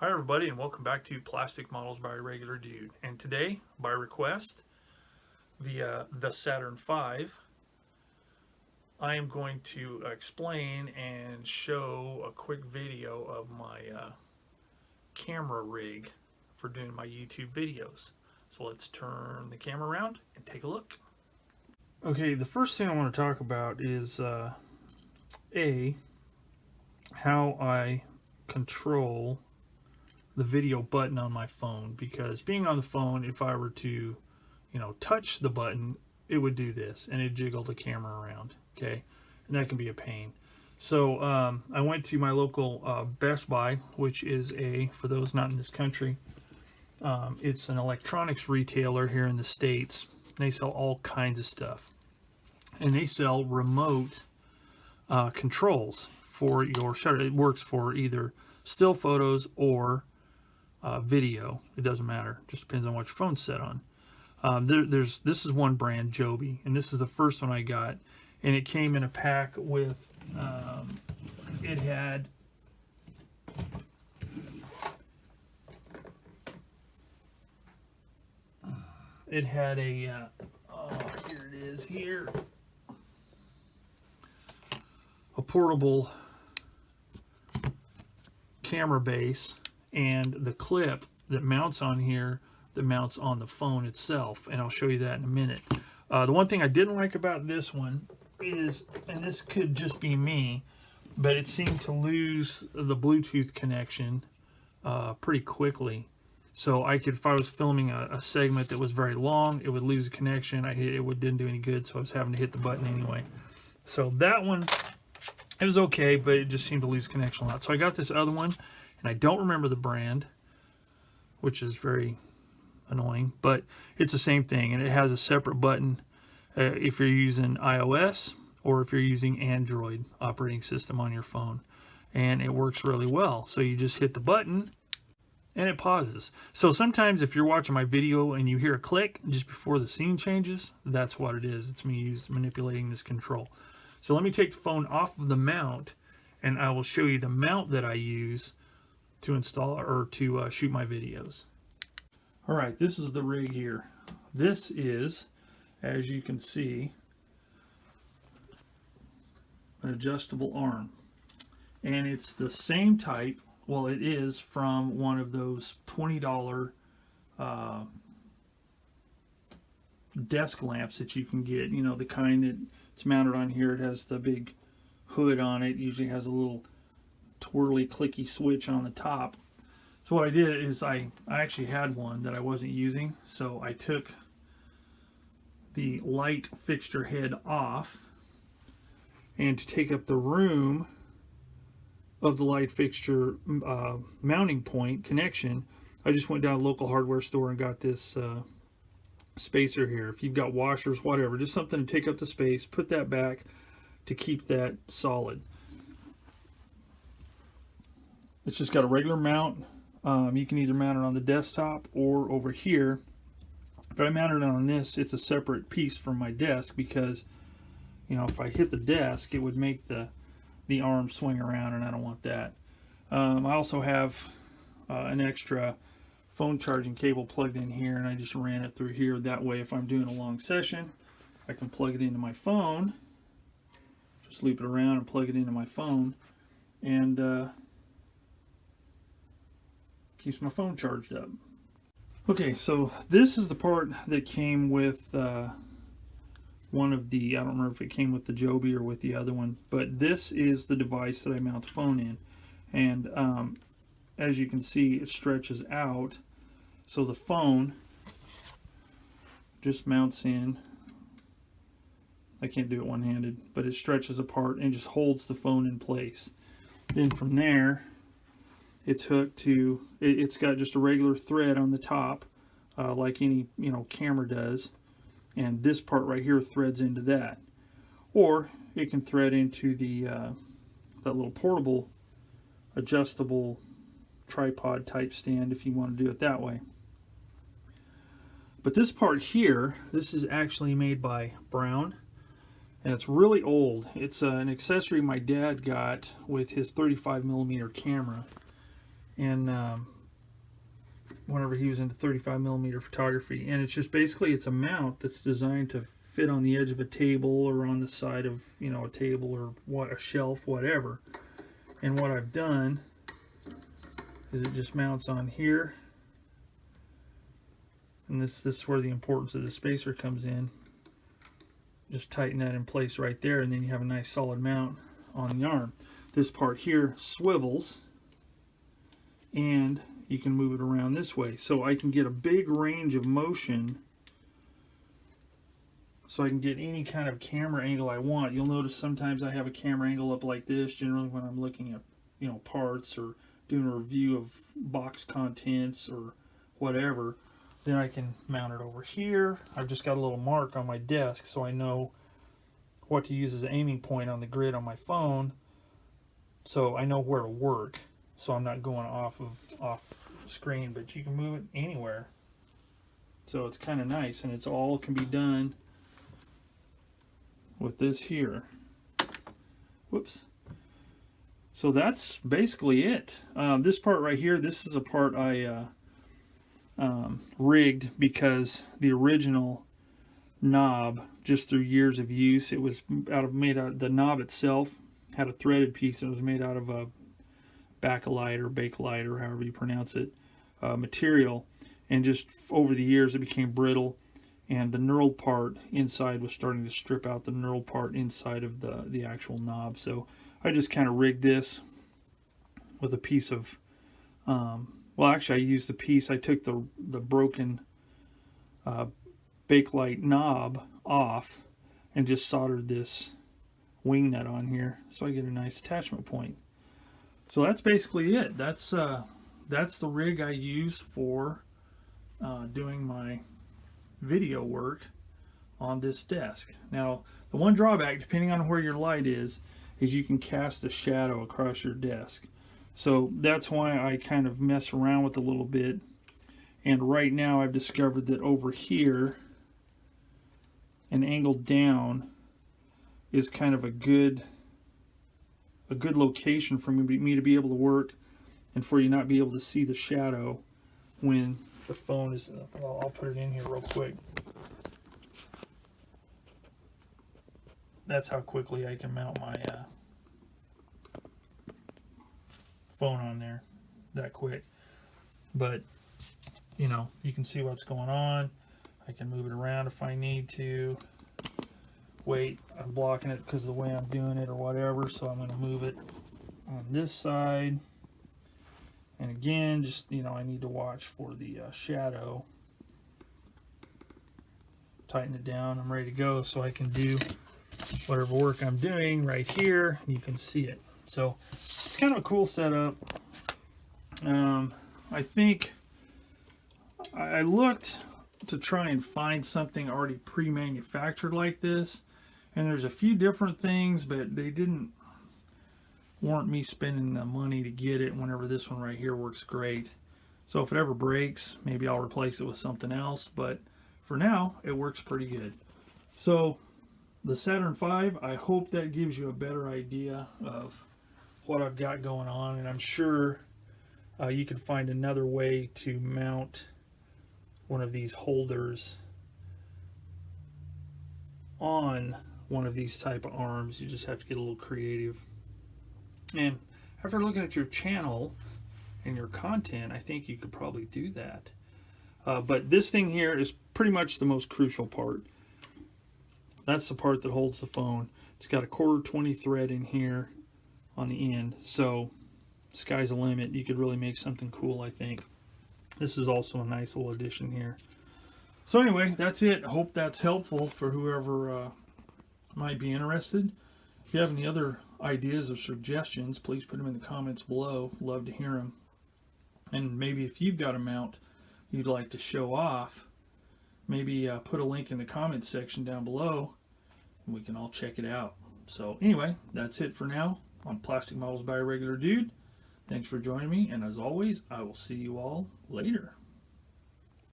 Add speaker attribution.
Speaker 1: Hi everybody, and welcome back to Plastic Models by a Regular Dude. And today, by request, via the Saturn V, I am going to explain and show a quick video of my camera rig for doing my YouTube videos. So let's turn the camera around and take a look. Okay, the first thing I want to talk about is how I control the video button on my phone, because being on the phone, if I were to touch the button, it would do this and it'd jiggle the camera around, okay, and that can be a pain. So I went to my local Best Buy, which is for those not in this country, it's an electronics retailer here in the States. They sell all kinds of stuff, and they sell remote controls for your shutter. It works for either still photos or video. It doesn't matter, just depends on what your phone's set on. This is one brand, YouYube, and this is the first one I got, and it came in a pack with it had a here it is here, a portable camera base and the clip that mounts on here, that mounts on the phone itself, and I'll show you that in a minute. The one thing I didn't like about this one is, and this could just be me, but it seemed to lose the Bluetooth connection pretty quickly. So if I was filming a segment that was very long, it would lose the connection. Didn't do any good, so I was having to hit the button anyway. So that one, it was okay, but it just seemed to lose connection a lot. So I got this other one, and I don't remember the brand, which is very annoying, but it's the same thing, and it has a separate button if you're using iOS or if you're using Android operating system on your phone, and it works really well. So you just hit the button and it pauses. So sometimes if you're watching my video and you hear a click just before the scene changes, that's what it is. It's me manipulating this control. So let me take the phone off of the mount, and I will show you the mount that I use to install or to shoot my videos. All right, this is the rig here. This is, as you can see, an adjustable arm, and it's the same type. Well, it is from one of those $20 desk lamps that you can get. You know, the kind that it's mounted on here. It has the big hood on it. Usually has a little twirly clicky switch on the top. So what I did is I actually had one that I wasn't using, so I took the light fixture head off, and to take up the room of the light fixture mounting point connection, I just went down to a local hardware store and got this spacer here. If you've got washers, whatever, just something to take up the space, put that back to keep that solid. It's just got a regular mount. You can either mount it on the desktop or over here, but I mounted it on this. It's a separate piece from my desk because, you know, if I hit the desk, it would make the arm swing around, and I don't want that. I also have an extra phone charging cable plugged in here, and I just ran it through here. That way, if I'm doing a long session, I can plug it into my phone, just loop it around and plug it into my phone, and keeps my phone charged up. Okay, so this is the part that came with one of the, I don't remember if it came with the YouYube or with the other one, but this is the device that I mount the phone in. And as you can see, it stretches out, so the phone just mounts in. I can't do it one-handed, but it stretches apart and just holds the phone in place. Then from there, it's hooked to, it's got just a regular thread on the top, like any camera does, and this part right here threads into that, or it can thread into the that little portable adjustable tripod type stand if you want to do it that way. But this part here, this is actually made by Brown, and it's really old. It's an accessory my dad got with his 35mm camera, and whenever he was into 35mm photography. And it's just basically, it's a mount that's designed to fit on the edge of a table or on the side of, you know, a table or what, a shelf, whatever. And what I've done is it just mounts on here, and this is where the importance of the spacer comes in. Just tighten that in place right there, and then you have a nice solid mount on the arm. This part here swivels, and you can move it around this way, so I can get a big range of motion, so I can get any kind of camera angle I want. You'll notice sometimes I have a camera angle up like this, generally when I'm looking at, you know, parts or doing a review of box contents or whatever. Then I can mount it over here. I've just got a little mark on my desk, so I know what to use as an aiming point on the grid on my phone, so I know where to work, so I'm not going off screen. But you can move it anywhere, so it's kind of nice, and it's all can be done with this here. Whoops. So that's basically it. This part right here, this is a part I rigged because the original knob, just through years of use, it was made out, the knob itself had a threaded piece, and it was made out of a bakelite or bakelite or however you pronounce it material, and just over the years it became brittle, and the knurled part inside was starting to strip out the knurled part inside of the actual knob. So I just kind of rigged this with a piece of well, actually I used the piece, I took the broken bakelite knob off and just soldered this wing nut on here, so I get a nice attachment point. So that's basically it. That's the rig I use for doing my video work on this desk. Now, the one drawback, depending on where your light is you can cast a shadow across your desk. So that's why I kind of mess around with it a little bit. And right now I've discovered that over here, an angle down is kind of a good location for me to be able to work, and for you not be able to see the shadow when the phone is, well, I'll put it in here real quick. That's how quickly I can mount my phone on there, that quick. But you know, you can see what's going on. I can move it around if I need to. Wait, I'm blocking it because of the way I'm doing it or whatever, so I'm going to move it on this side. And again, just, you know, I need to watch for the shadow. Tighten it down. I'm ready to go, so I can do whatever work I'm doing right here, and you can see it. So it's kind of a cool setup. I think I looked to try and find something already pre-manufactured like this, and there's a few different things, but they didn't warrant me spending the money to get it whenever this one right here works great. So if it ever breaks, maybe I'll replace it with something else, but for now it works pretty good. So the Saturn V, I hope that gives you a better idea of what I've got going on, and I'm sure you can find another way to mount one of these holders on one of these type of arms. You just have to get a little creative. And after looking at your channel and your content, I think you could probably do that. But this thing here is pretty much the most crucial part. That's the part that holds the phone. It's got a 1/4 thread in here on the end, so sky's the limit. You could really make something cool, I think. This is also a nice little addition here. So anyway, that's it. I hope that's helpful for whoever might be interested. If you have any other ideas or suggestions, please put them in the comments below. Love to hear them. And maybe if you've got a mount you'd like to show off, maybe put a link in the comments section down below, and we can all check it out. So anyway, that's it for now on Plastic Models by a Regular Dude. Thanks for joining me, and as always, I will see you all later.